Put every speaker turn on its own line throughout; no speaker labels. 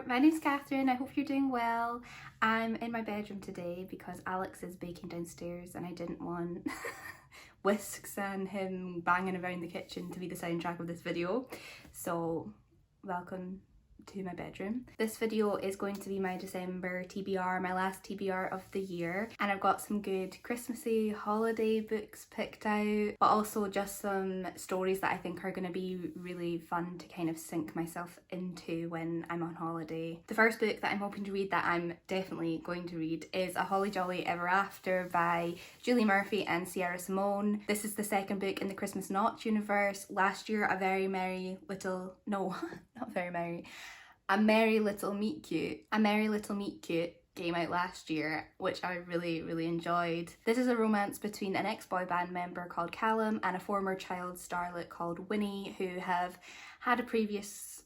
there, my name's Catherine. I hope you're doing well. I'm in my bedroom today because Alex is baking downstairs and I didn't want whisks and him banging around the kitchen to be the soundtrack of this video. So welcome to my bedroom. This video is going to be my December TBR, my last TBR of the year, and I've got some good Christmassy holiday books picked out, but also just some stories that I think are going to be really fun to kind of sink myself into when I'm on holiday. The first book that I'm hoping to read, that I'm definitely going to read, is A Holly Jolly Ever After by Julie Murphy and Simone. This is the second book in the Christmas Notch universe. Last year, A Merry Little Meet Cute came out last year, which I really enjoyed. This is a romance between an ex-boy band member called Callum and a former child starlet called Winnie, who have had a previous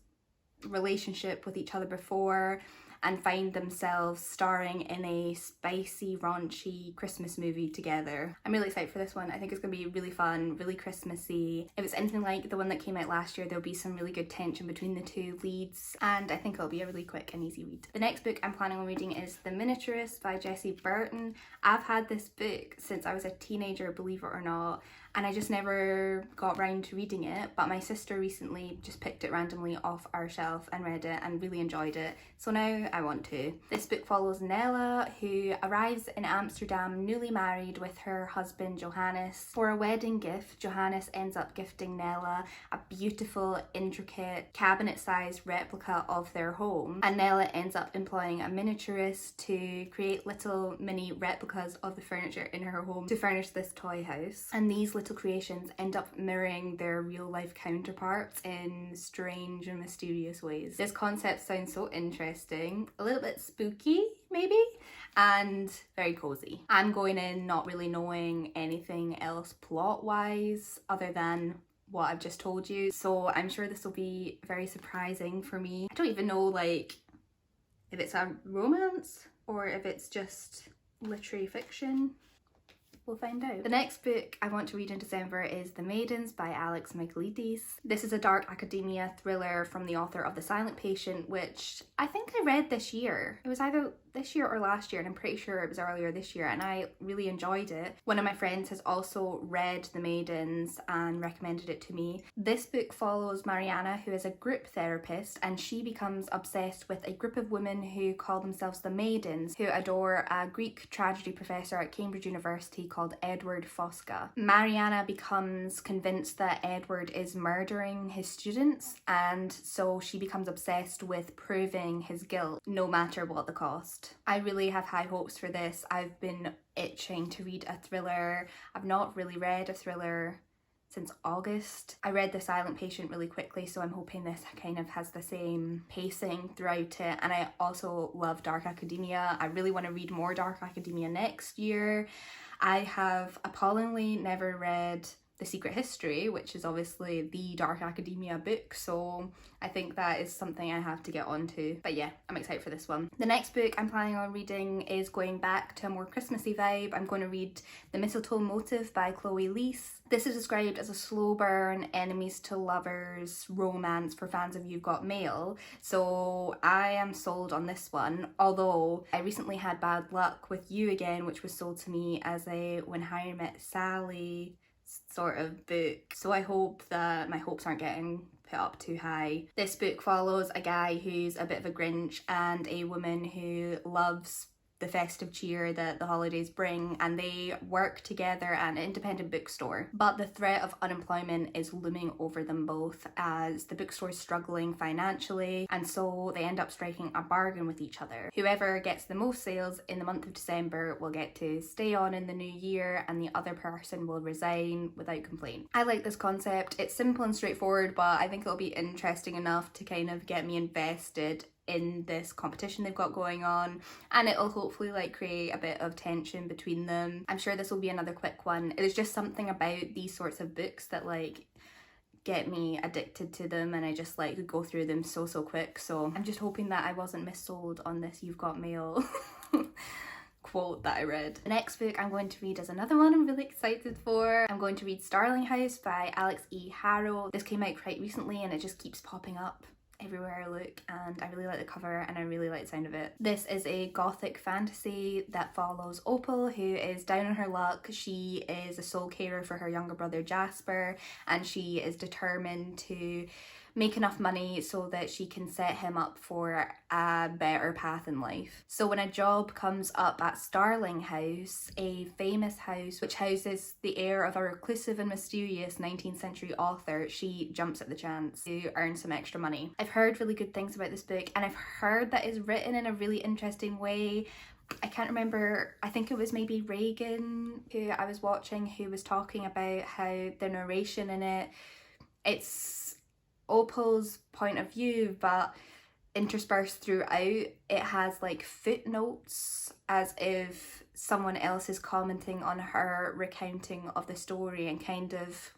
relationship with each other before and find themselves starring in a spicy, raunchy Christmas movie together. I'm really excited for this one. I think it's going to be really fun, really Christmassy. If it's anything like the one that came out last year, there'll be some really good tension between the two leads, and I think it'll be a really quick and easy read. The next book I'm planning on reading is The Miniaturist by Jessie Burton. I've had this book since I was a teenager, believe it or not, and I just never got round to reading it, but my sister recently just picked it randomly off our shelf and read it and really enjoyed it, so now I want to. This book follows Nella, who arrives in Amsterdam newly married with her husband Johannes. For a wedding gift, Johannes ends up gifting Nella a beautiful, intricate, cabinet-sized replica of their home, and Nella ends up employing a miniaturist to create little mini replicas of the furniture in her home to furnish this toy house, and these little creations end up mirroring their real life counterparts in strange and mysterious ways. This concept sounds so interesting, a little bit spooky maybe, and very cozy. I'm going in not really knowing anything else plot wise other than what I've just told you, so I'm sure this will be very surprising for me. I don't even know like if it's a romance or if it's just literary fiction. We'll find out. The next book I want to read in December is The Maidens by Michaelides. This is a dark academia thriller from the author of The Silent Patient, which I think I read this year. It was either this year or last year, and I'm pretty sure it was earlier this year, and I really enjoyed it. One of my friends has also read The Maidens and recommended it to me. This book follows Mariana, who is a group therapist, and she becomes obsessed with a group of women who call themselves the Maidens, who adore a Greek tragedy professor at Cambridge University called Edward Fosca. Mariana becomes convinced that Edward is murdering his students, and so she becomes obsessed with proving his guilt, no matter what the cost. I really have high hopes for this. I've been itching to read a thriller. I've not really read a thriller since August. I read The Silent Patient really quickly, so I'm hoping this kind of has the same pacing throughout it. And I also love dark academia. I really want to read more dark academia next year. I have appallingly never read The Secret History, which is obviously the dark academia book, so I think that is something I have to get onto. But yeah, I'm excited for this one. The next book I'm planning on reading is going back to a more Christmassy vibe. I'm going to read The Mistletoe Motive by Liese. This is described as a slow burn, enemies to lovers romance for fans of You've Got Mail, so I am sold on this one, although I recently had Bad Luck with You Again, which was sold to me as a When Harry Met Sally sort of book, so I hope that my hopes aren't getting put up too high. This book follows a guy who's a bit of a Grinch and a woman who loves the festive cheer that the holidays bring, and they work together at an independent bookstore, but the threat of unemployment is looming over them both as the bookstore is struggling financially, and so they end up striking a bargain with each other. Whoever gets the most sales in the month of December will get to stay on in the new year, and the other person will resign without complaint. I like this concept. It's simple and straightforward, but I think it'll be interesting enough to kind of get me invested in this competition they've got going on, and it'll hopefully like create a bit of tension between them. I'm sure this will be another quick one. There's just something about these sorts of books that like get me addicted to them, and I just like go through them so quick, so I'm just hoping that I wasn't missold on this You've Got Mail quote that I read. The next book I'm going to read is another one I'm really excited for. I'm going to read Starling by Alex E. Harrow. This came out quite recently and it just keeps popping up everywhere I look, and I really like the cover and I really like the sound of it. This is a gothic fantasy that follows Opal, who is down on her luck. She is a sole carer for her younger brother Jasper, and she is determined to make enough money so that she can set him up for a better path in life. So when a job comes up at Starling House, a famous house which houses the heir of a reclusive and mysterious 19th century author, she jumps at the chance to earn some extra money. I've heard really good things about this book, and I've heard that it's written in a really interesting way. I can't remember, I think it was maybe Reagan who I was watching who was talking about how the narration in it's Opal's point of view, but interspersed throughout it has like footnotes as if someone else is commenting on her recounting of the story and kind of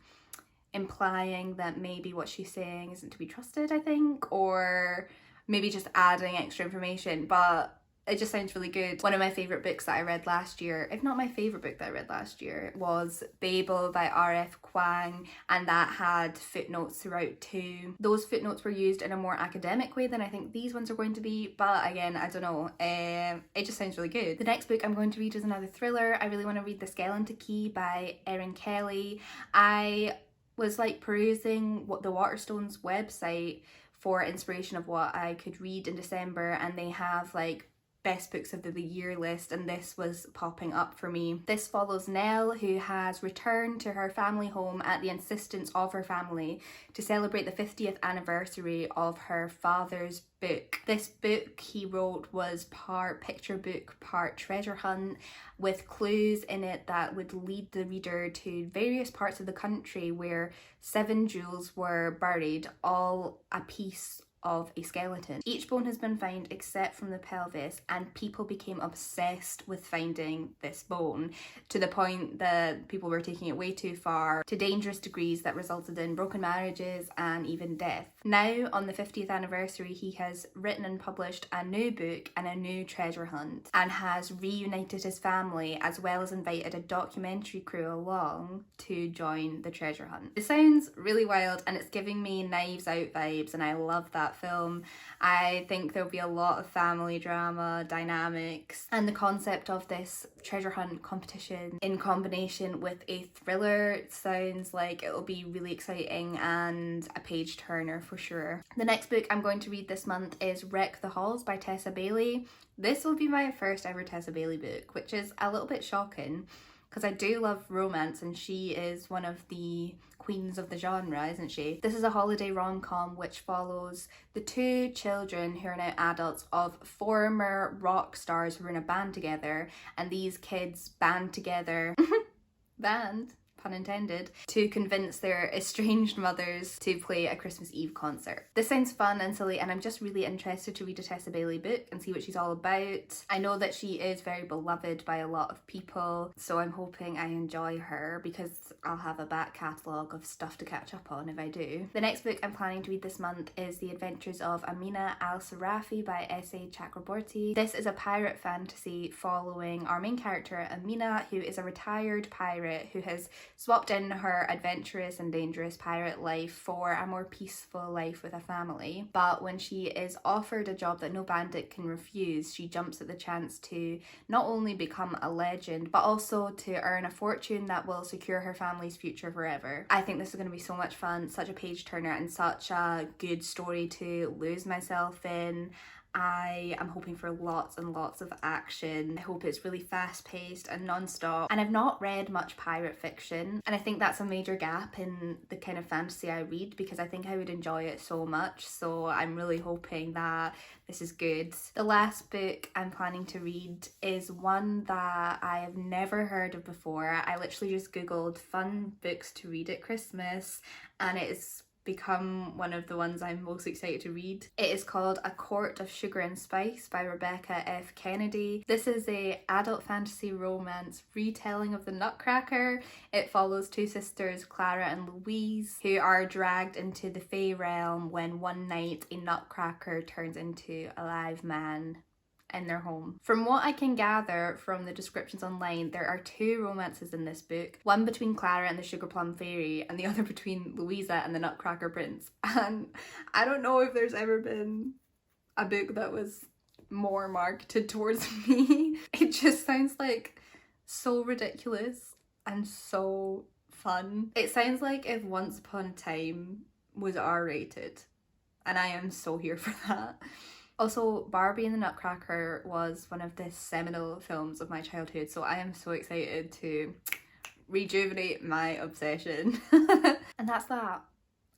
implying that maybe what she's saying isn't to be trusted, I think, or maybe just adding extra information, but it just sounds really good. One of my favourite books that I read last year, if not my favourite book that I read last year, was Babel by R.F. Kuang, and that had footnotes throughout too. Those footnotes were used in a more academic way than I think these ones are going to be, but again, I don't know, it just sounds really good. The next book I'm going to read is another thriller. I really want to read The Skeleton Key by Erin Kelly. I was like perusing the Waterstones website for inspiration of what I could read in December, and they have like best books of the year list, and this was popping up for me. This follows Nell, who has returned to her family home at the insistence of her family to celebrate the 50th anniversary of her father's book. This book he wrote was part picture book, part treasure hunt, with clues in it that would lead the reader to various parts of the country where 7 jewels were buried, all a piece of a skeleton. Each bone has been found except from the pelvis, and people became obsessed with finding this bone to the point that people were taking it way too far, to dangerous degrees that resulted in broken marriages and even death. Now, on the 50th anniversary, he has written and published a new book and a new treasure hunt, and has reunited his family as well as invited a documentary crew along to join the treasure hunt. It sounds really wild, and it's giving me Knives Out vibes, and I love that film. I think there'll be a lot of family drama dynamics, and the concept of this treasure hunt competition in combination with a thriller sounds like it'll be really exciting and a page turner for sure. The next book I'm going to read this month is Wreck the Halls by Tessa Bailey. This will be my first ever Tessa Bailey book, which is a little bit shocking because I do love romance and she is one of the queens of the genre, isn't she? This is a holiday rom-com which follows the 2 children who are now adults of former rock stars who were in a band together, and these kids band together band, pun intended, to convince their estranged mothers to play a Christmas Eve concert. This sounds fun and silly, and I'm just really interested to read a Tessa Bailey book and see what she's all about. I know that she is very beloved by a lot of people, so I'm hoping I enjoy her because I'll have a back catalogue of stuff to catch up on if I do. The next book I'm planning to read this month is The Adventures of Amina Al-Sirafi by S.A. Chakraborty. This is a pirate fantasy following our main character Amina, who is a retired pirate who has swapped in her adventurous and dangerous pirate life for a more peaceful life with a family. But when she is offered a job that no bandit can refuse, she jumps at the chance to not only become a legend, but also to earn a fortune that will secure her family's future forever. I think this is going to be so much fun, such a page turner, and such a good story to lose myself in. I am hoping for lots and lots of action. I hope it's really fast paced and non-stop. And I've not read much pirate fiction, and I think that's a major gap in the kind of fantasy I read because I think I would enjoy it so much. So I'm really hoping that this is good. The last book I'm planning to read is one that I have never heard of before. I literally just googled fun books to read at Christmas, and it is become one of the ones I'm most excited to read. It is called A Court of Sugar and Spice by Rebecca F. Kennedy. This is a adult fantasy romance retelling of the Nutcracker. It follows 2 sisters, Clara and Louise, who are dragged into the Fey realm when one night a Nutcracker turns into a live man in their home. From what I can gather from the descriptions online, there are 2 romances in this book. One between Clara and the Sugar Plum Fairy, and the other between Louisa and the Nutcracker Prince. And I don't know if there's ever been a book that was more marketed towards me. It just sounds like so ridiculous and so fun. It sounds like if Once Upon a Time was R-rated, and I am so here for that. Also, Barbie and the Nutcracker was one of the seminal films of my childhood, so I am so excited to rejuvenate my obsession. And that's that.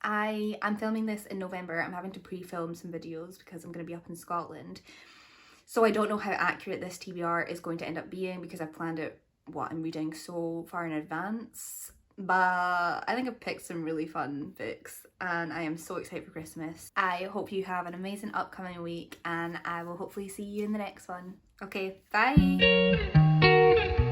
I'm filming this in November. I'm having to pre-film some videos because I'm going to be up in Scotland. So I don't know how accurate this TBR is going to end up being because I've planned out what I'm reading so far in advance. But I think I've picked some really fun books and I am so excited for Christmas. I hope you have an amazing upcoming week and I will hopefully see you in the next one. Okay, bye!